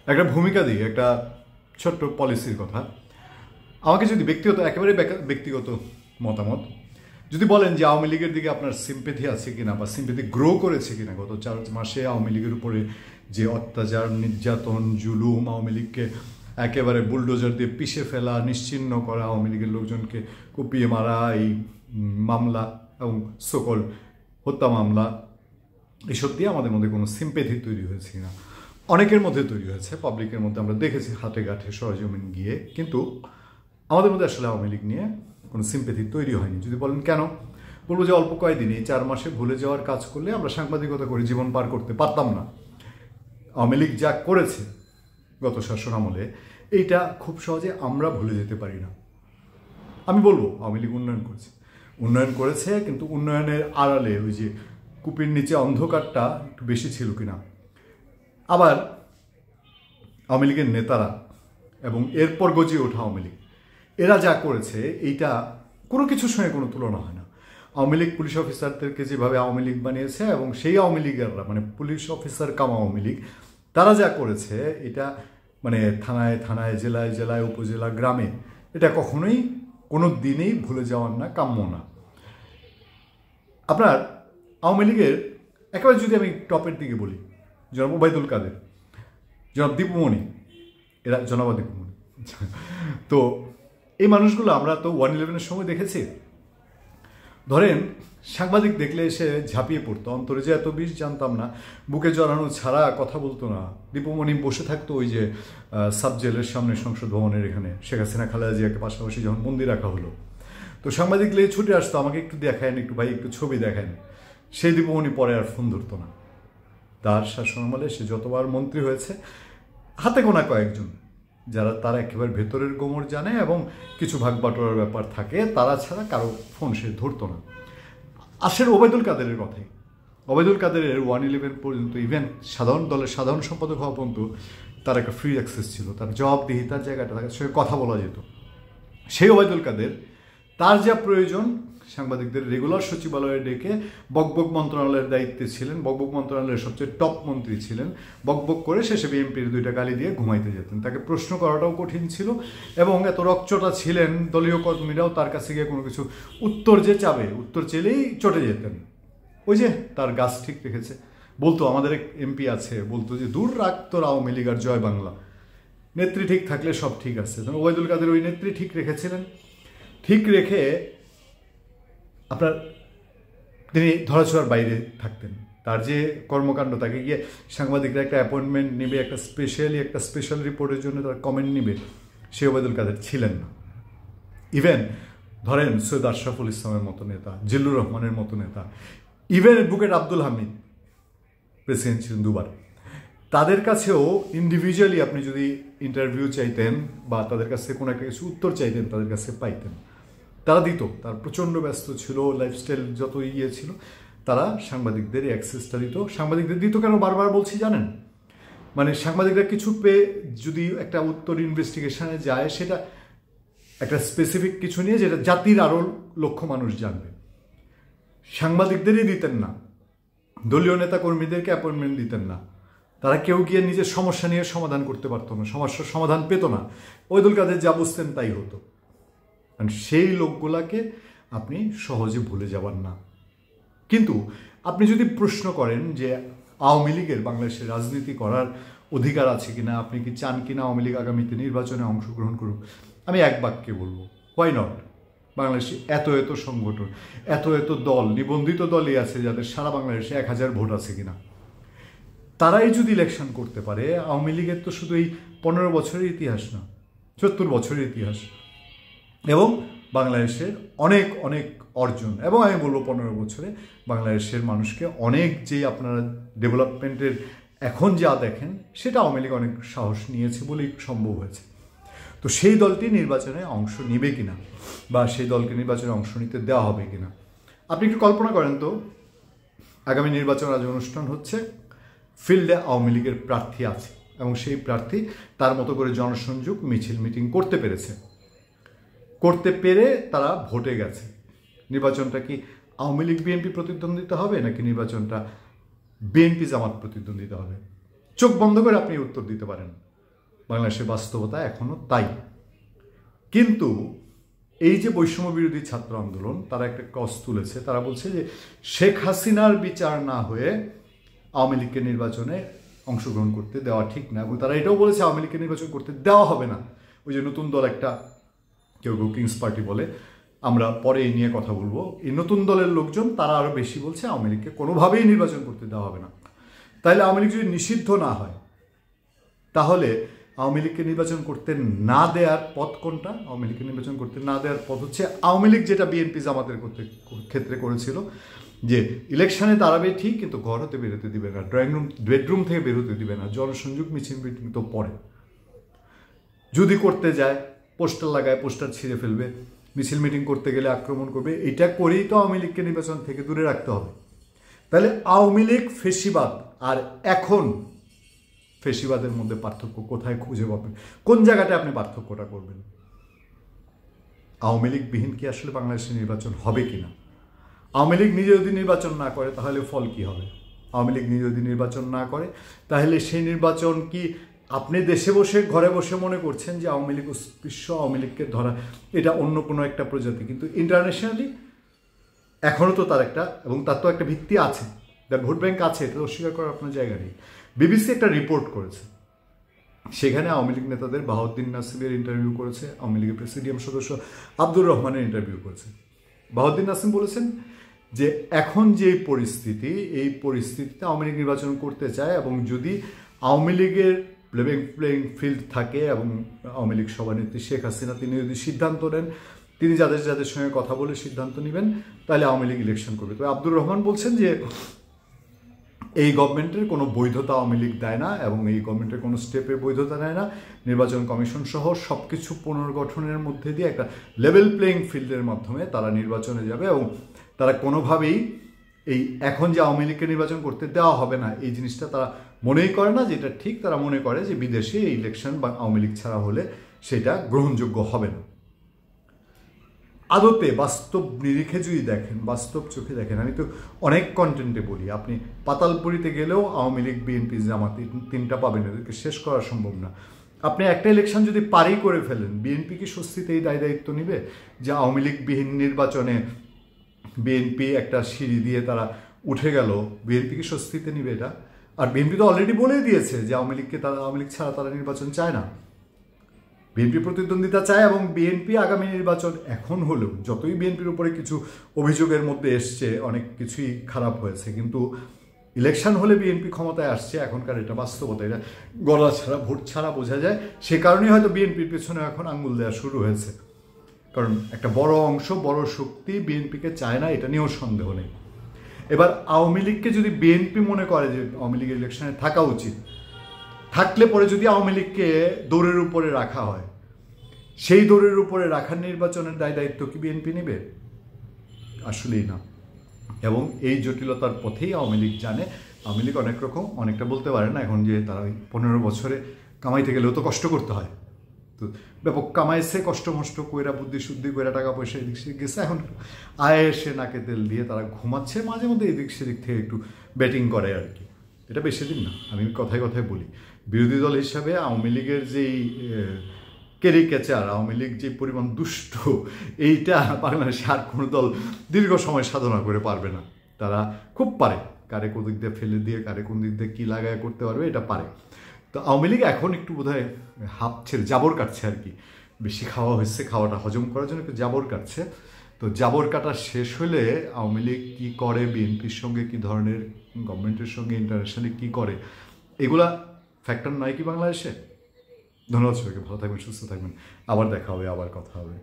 একটা ভূমিকা দিই, একটা ছোট্ট পলিসির কথা। আমাকে যদি ব্যক্তিগত, একেবারে ব্যক্তিগত মতামত, যদি বলেন যে আওয়ামী লীগের দিকে আপনার সিম্পেথি আছে কিনা বা সিম্পেথি গ্রো করেছে কিনা গত 4 মাসে আওয়ামী লীগের উপরে যে অত্যাচার, নির্যাতন, জুলুম, আওয়ামী লীগকে একেবারে বুলডোজার দিয়ে পিষে ফেলা, নিশ্চিহ্ন করা, আওয়ামী লীগের লোকজনকে কুপিয়ে মারা, এই মামলা এবং সকল হত্যা মামলা, এসব দিয়ে আমাদের মধ্যে কোনো সিম্পেথি তৈরি হয়েছে কিনা? অনেকের মধ্যে তৈরি হয়েছে, পাবলিকের মধ্যে আমরা দেখেছি হাতে ঘাটে সরজমিন গিয়ে, কিন্তু আমাদের মধ্যে আসলে আওয়ামী লীগ নিয়ে কোনো সিম্পেথি তৈরি হয়নি। যদি বলেন কেন, বলবো যে অল্প কয়েকদিনে 4 মাসে ভুলে যাওয়ার কাজ করলে আমরা সাংবাদিকতা করে জীবন পার করতে পারতাম না। আওয়ামী লীগ যা করেছে গত শাসন আমলে, এইটা খুব সহজে আমরা ভুলে যেতে পারি না। আমি বলবো আওয়ামী লীগ উন্নয়ন করেছে, কিন্তু উন্নয়নের আড়ালে ওই যে কূপের নিচে অন্ধকারটা একটু বেশি ছিল কিনা। আবার আওয়ামী লীগের নেতারা এবং এরপর গজিয়ে ওঠা আওয়ামী লীগ, এরা যা করেছে এইটা কোনো কিছুর সঙ্গে কোনো তুলনা হয় না। আওয়ামী লীগ পুলিশ অফিসারদেরকে যেভাবে আওয়ামী লীগ বানিয়েছে, এবং সেই আওয়ামী লীগেররা মানে পুলিশ অফিসার কাম আওয়ামী লীগ, তারা যা করেছে এটা মানে থানায় থানায়, জেলায় জেলায়, উপজেলা, গ্রামে, এটা কখনোই কোনো দিনেই ভুলে যাওয়ার না, কাম্য না। আপনার আওয়ামী লীগের একেবারে যদি আমি টপের দিকে বলি, জনাব ওবায়দুল কাদের, জনাব দীপুমণি, এরা জনাবা দীপুমণি, তো এই মানুষগুলো আমরা তো 1/11-এর সময় দেখেছি। ধরেন সাংবাদিক দেখলে এসে ঝাঁপিয়ে পড়তো, অন্তরে যে এত বিষ জানতাম না, বুকে জড়ানো ছাড়া কথা বলতো না। দীপুমণি বসে থাকতো ওই যে সাব জেলের সামনে, সংসদ ভবনের এখানে, শেখ হাসিনা, খালেদা জিয়াকে পাশাপাশি যখন বন্দি রাখা হলো, তো সাংবাদিক লেগে ছুটে আসতো, আমাকে একটু দেখায়েন, একটু ভাই একটু ছবি দেখায়েন। সেই দীপুমণি পরে আর ফোন ধরতো না। তার শাসনামলে সে যতবার মন্ত্রী হয়েছে, হাতে গোনা কয়েকজন যারা তারা একেবারে ভেতরের গোমর জানে এবং কিছু ভাগ বাটোয়ার ব্যাপার থাকে, তারা ছাড়া কারো ফোন সে ধরতো না। আসেন ওবায়দুল কাদেরের কথাই। ওবায়দুল কাদেরের 1/11 পর্যন্ত, ইভেন সাধারণ দলের সাধারণ সম্পাদক হওয়া পর্যন্ত তার একটা ফ্রি অ্যাক্সেস ছিল, তার জবাবদিহিতার জায়গাটা, তার সঙ্গে কথা বলা যেত। সেই ওবায়দুল কাদের তার যা প্রয়োজন, সাংবাদিকদের রেগুলার সচিবালয়ে ডেকে, বকবক মন্ত্রণালয়ের দায়িত্বে ছিলেন, বকবক মন্ত্রণালয়ের সবচেয়ে টপ মন্ত্রী ছিলেন, বকবক করে শেষে বিএনপির 2টা গালি দিয়ে ঘুমাইতে যেতেন। তাকে প্রশ্ন করাটাও কঠিন ছিল, এবং এত রকচটা ছিলেন দলীয় কর্মীরাও তার কাছে গিয়ে কোনো কিছু উত্তর যে চাবে, উত্তর চেলেই চটে যেতেন। ওই যে তার গাছ ঠিক রেখেছে, বলতো আমাদের এক এমপি আছে, বলতো যে দূর রাখ তোর আওয়ামী লীগ আর জয় বাংলা, নেত্রী ঠিক থাকলে সব ঠিক আছে। ওবায়দুল কাদের ওই নেত্রী ঠিক রেখেছিলেন। ঠিক রেখে আপনার তিনি ধরাছোঁয়ার বাইরে থাকতেন। তার যে কর্মকাণ্ড, তাকে গিয়ে সাংবাদিকরা একটা অ্যাপয়েন্টমেন্ট নেবে, একটা স্পেশাল রিপোর্টের জন্য তার কমেন্ট নেবে, সে ওবায়দুল কাদের ছিলেন না। ইভেন ধরেন সৈয়দ আশরাফুল ইসলামের মতো নেতা, জিল্লুর রহমানের মতো নেতা, even advocate Abdul Hamid, president ছিলেন 2বার, তাদের কাছেও ইন্ডিভিজুয়ালি আপনি যদি ইন্টারভিউ চাইতেন বা তাদের কাছে কোনো একটা কিছু উত্তর চাইতেন, তাদের কাছে পাইতেন, তারা দিত। তার প্রচণ্ড ব্যস্ত ছিল, লাইফস্টাইল যত ইয়ে ছিল, তারা সাংবাদিকদের অ্যাক্সেসটা দিত। সাংবাদিকদের দিত কেন বারবার বলছি জানেন? মানে সাংবাদিকরা কিছু পেয়ে যদি একটা উত্তর ইনভেস্টিগেশনে যায়, সেটা একটা স্পেসিফিক কিছু নিয়ে, যেটা জাতির আরও লক্ষ মানুষ জানবে। সাংবাদিকদেরই দিতেন না, দলীয় নেতা কর্মীদেরকে অ্যাপয়েন্টমেন্ট দিতেন না। তারা কেউ গিয়ে নিজের সমস্যা নিয়ে সমাধান করতে পারতো না, সমস্যার সমাধান পেত না। ওবায়দুল কাদের যা বুঝতেন তাই হতো। সেই লোকগুলাকে আপনি সহজে ভুলে যাবার না। কিন্তু আপনি যদি প্রশ্ন করেন যে আওয়ামী লীগের বাংলাদেশের রাজনীতি করার অধিকার আছে কিনা, আপনি কি চান কিনা আওয়ামী লীগ আগামীতে নির্বাচনে অংশগ্রহণ করুক, আমি এক বাক্যে বলবো, হোয়াই নট। বাংলাদেশে এত সংগঠন, এত দল, নিবন্ধিত দলই আছে যাদের সারা বাংলাদেশে 1000 ভোট আছে কিনা, তারাই যদি ইলেকশন করতে পারে। আওয়ামী লীগের তো শুধু এই 15 বছরের ইতিহাস না, 70 বছরের ইতিহাস, এবং বাংলাদেশের অনেক অর্জন। এবং আমি বলবো 15 বছরে বাংলাদেশের মানুষকে অনেক, যে আপনারা ডেভেলপমেন্টের এখন যা দেখেন, সেটা আওয়ামী লীগ অনেক সাহস নিয়েছে বলেই সম্ভব হয়েছে। তো সেই দলটি নির্বাচনে অংশ নিবে কিনা, বা সেই দলকে নির্বাচনে অংশ নিতে দেওয়া হবে কিনা, আপনি একটু কল্পনা করেন তো। আগামী নির্বাচন আজ অনুষ্ঠান হচ্ছে, ফিল্ডে আওয়ামী লীগের প্রার্থী আছে, এবং সেই প্রার্থী তার মতো করে জনসংযোগ, মিছিল, মিটিং করতে পেরে তারা ভোটে গেছে। নির্বাচনটা কি আওয়ামী লীগ বিএনপি প্রতিদ্বন্দ্বিতা হবে, নাকি নির্বাচনটা বিএনপি জামাত প্রতিদ্বন্দ্বিতা হবে? চোখ বন্ধ করে আপনি উত্তর দিতে পারেন। বাংলাদেশের বাস্তবতা এখনও তাই। কিন্তু এই যে বৈষম্য বিরোধী ছাত্র আন্দোলন, তারা একটা কজ তুলেছে, তারা বলছে যে শেখ হাসিনার বিচার না হয়ে আওয়ামী লীগকে নির্বাচনে অংশগ্রহণ করতে দেওয়া ঠিক না, এবং তারা এটাও বলেছে আওয়ামী লীগকে নির্বাচন করতে দেওয়া হবে না। ওই যে নতুন দল একটা, কেউ কেউ কিংস পার্টি বলে, আমরা পরে এই নিয়ে কথা বলবো। এই নতুন দলের লোকজন তারা আরও বেশি বলছে আওয়ামী লীগকে কোনোভাবেই নির্বাচন করতে দেওয়া হবে না। তাহলে আওয়ামী লীগ যদি নিষিদ্ধ না হয়, তাহলে আওয়ামী লীগকে নির্বাচন করতে না দেওয়ার পথ কোনটা? আওয়ামী লীগকে নির্বাচন করতে না দেওয়ার পথ হচ্ছে আওয়ামী লীগ যেটা বিএনপি জামাতের ক্ষেত্রে করেছিল, যে ইলেকশনে দাঁড়াবে ঠিক, কিন্তু ঘর হতে বেরোতে দিবে না, ড্রয়িং রুম বেডরুম থেকে বেরোতে দিবে না, জনসংযোগ মিছিল মিটিং তো পরে, যদি করতে যায় পোস্টার লাগায়, পোস্টার ছিঁড়ে ফেলবে, মিছিল মিটিং করতে গেলে আক্রমণ করবে। এটা করেই তো আওয়ামী লীগকে নির্বাচন থেকে দূরে রাখতে হবে। তাহলে আওয়ামী লীগ ফেসিবাদ আর এখন ফেসিবাদের মধ্যে পার্থক্য কোথায় খুঁজে পাবেন? কোন জায়গাটা আপনি পার্থক্যটা করবেন? আওয়ামী লীগ বিহীন কি আসলে বাংলাদেশে নির্বাচন হবে কিনা? আওয়ামী লীগ নিজে যদি নির্বাচন না করে তাহলে ফল কি হবে? আওয়ামী লীগ নিজে যদি নির্বাচন না করে তাহলে সেই নির্বাচন কি আপনি দেশে বসে ঘরে বসে মনে করছেন যে আওয়ামী লীগ বিশ্ব আওয়ামী লীগকে ধরা এটা অন্য কোনো একটা প্রজাতি, কিন্তু ইন্টারন্যাশনালি এখনও তো তার একটা, এবং তার তো একটা ভিত্তি আছে, তার ভোট ব্যাংক আছে, এটা অস্বীকার করার আপনার জায়গা নেই। বিবিসি একটা রিপোর্ট করেছে, সেখানে আওয়ামী লীগ নেতাদের বাহাউদ্দিন নাসিমের ইন্টারভিউ করেছে, আওয়ামী লীগের প্রেসিডিয়াম সদস্য আব্দুর রহমানের ইন্টারভিউ করেছে। বাহাউদ্দিন নাসিম বলেছেন যে এখন যে পরিস্থিতি, এই পরিস্থিতিতে আওয়ামী লীগ নির্বাচন করতে চায়, এবং যদি আওয়ামী লীগের প্লেইং ফিল্ড থাকে এবং আওয়ামী লীগ সভানেত্রী শেখ হাসিনা তিনি যদি সিদ্ধান্ত নেন, তিনি যাদের যাদের সঙ্গে কথা বলে সিদ্ধান্ত নেবেন, তাহলে আওয়ামী লীগ ইলেকশন করবে। তো আব্দুর রহমান বলছেন যে এই গভর্নমেন্টের কোনো বৈধতা আওয়ামী লীগ দেয় না, এবং এই গভর্নমেন্টের কোনো স্টেপের বৈধতা দেয় না। নির্বাচন কমিশন সহ সব কিছু পুনর্গঠনের মধ্যে দিয়ে একটা লেভেল প্লেইং ফিল্ডের মাধ্যমে তারা নির্বাচনে যাবে, এবং তারা কোনোভাবেই এই এখন যে আওয়ামী লীগকে নির্বাচন করতে দেওয়া হবে না এই জিনিসটা তারা মনেই করে না যেটা ঠিক। তারা মনে করে যে বিদেশে এই ইলেকশন বা আওয়ামী লীগ ছাড়া হলে সেটা গ্রহণযোগ্য হবে না। আদতে বাস্তব নিরিখে যদি দেখেন, বাস্তব চোখে দেখেন, আমি তো অনেক কন্টেন্টে বলি, আপনি পাতালপুরিতে গেলেও আওয়ামী লীগ বিএনপি জামাত তিনটা পাবেন, এদেরকে শেষ করা সম্ভব না। আপনি একটা ইলেকশন যদি পারই করে ফেলেন, বিএনপি কি স্বস্তিতে এই দায়িত্ব নিবে যে আওয়ামী লীগ বিহীন নির্বাচনে বিএনপি একটা সিঁড়ি দিয়ে তারা উঠে গেল? বিএনপি কি স্বস্তিতে নিবে এটা? আর বিএনপি তো অলরেডি বলেই দিয়েছে যে আওয়ামী লীগ ছাড়া তারা নির্বাচন চায় না, বিএনপি প্রতিদ্বন্দ্বিতা চায়, এবং বিএনপি আগামী নির্বাচন এখন হলেও যতই বিএনপির উপরে কিছু অভিযোগের মধ্যে এসছে, অনেক কিছুই খারাপ হয়েছে, কিন্তু ইলেকশন হলে বিএনপি ক্ষমতায় আসছে, এখনকার এটা বাস্তবতা, এটা গলা ছাড়া ভোট ছাড়া বোঝা যায়। সে কারণেই হয়তো বিএনপির পেছনে এখন আঙ্গুল দেওয়া শুরু হয়েছে, কারণ একটা বড় অংশ, বড় শক্তি বিএনপিকে চায় না, এটা নিয়েও সন্দেহ নেই। এবার আওয়ামী লীগকে যদি বিএনপি মনে করে যে আওয়ামী লীগের ইলেকশনে থাকা উচিত, থাকলে পরে যদি আওয়ামী লীগকে দৌড়ের উপরে রাখা হয়, সেই দৌড়ের উপরে রাখার নির্বাচনের দায়িত্ব কি বিএনপি নেবে? আসলেই না। এবং এই জটিলতার পথেই আওয়ামী লীগ জানে। আওয়ামী লীগ অনেক রকম, অনেকটা বলতে পারে না এখন, যে তারা 15 বছরে কামাইতে গেলেও তো কষ্ট করতে হয়, তো ব্যাপক কামাইছে, কষ্ট মষ্ট কইরা বুদ্ধি শুদ্ধি কইরা টাকা পয়সা এদিক সেদিক গেছে, এখন আয়েসে নাকে তেল দিয়ে তারা ঘুমাচ্ছে, মাঝে মধ্যে এদিক সেদিক থেকে একটু ব্যাটিং করে আর কি। এটা বেশি দিন না, আমি কথায় কথায় বলি, বিরোধী দল হিসাবে আওয়ামী লীগের যেই ক্যারিকেচার, আওয়ামী লীগ যে পরিমাণ দুষ্ট, এইটা বাংলাদেশে আর কোনো দল দীর্ঘ সময় সাধনা করে পারবে না। তারা খুব পারে, কারে কোন দিক দিয়ে ফেলে দিয়ে কারে কোন দিক দিয়ে কী লাগায় করতে পারবে, এটা পারে। তো আওয়ামী লীগ এখন একটু বোধহয় হাফ ছেড়ে জাবর কাটছে আর কি, বেশি খাওয়া হয়েছে, খাওয়াটা হজম করার জন্য একটু জাবর কাটছে। তো জাবর কাটা শেষ হলে আওয়ামী লীগ কী করে, বিএনপির সঙ্গে কী ধরনের, গভর্নমেন্টের সঙ্গে ইন্টারন্যাশনালি কী করে, এগুলা ফ্যাক্টর নয় কি বাংলাদেশে? ধন্যবাদ সবাইকে, ভালো থাকবেন, সুস্থ থাকবেন, আবার দেখা হবে, আবার কথা হবে।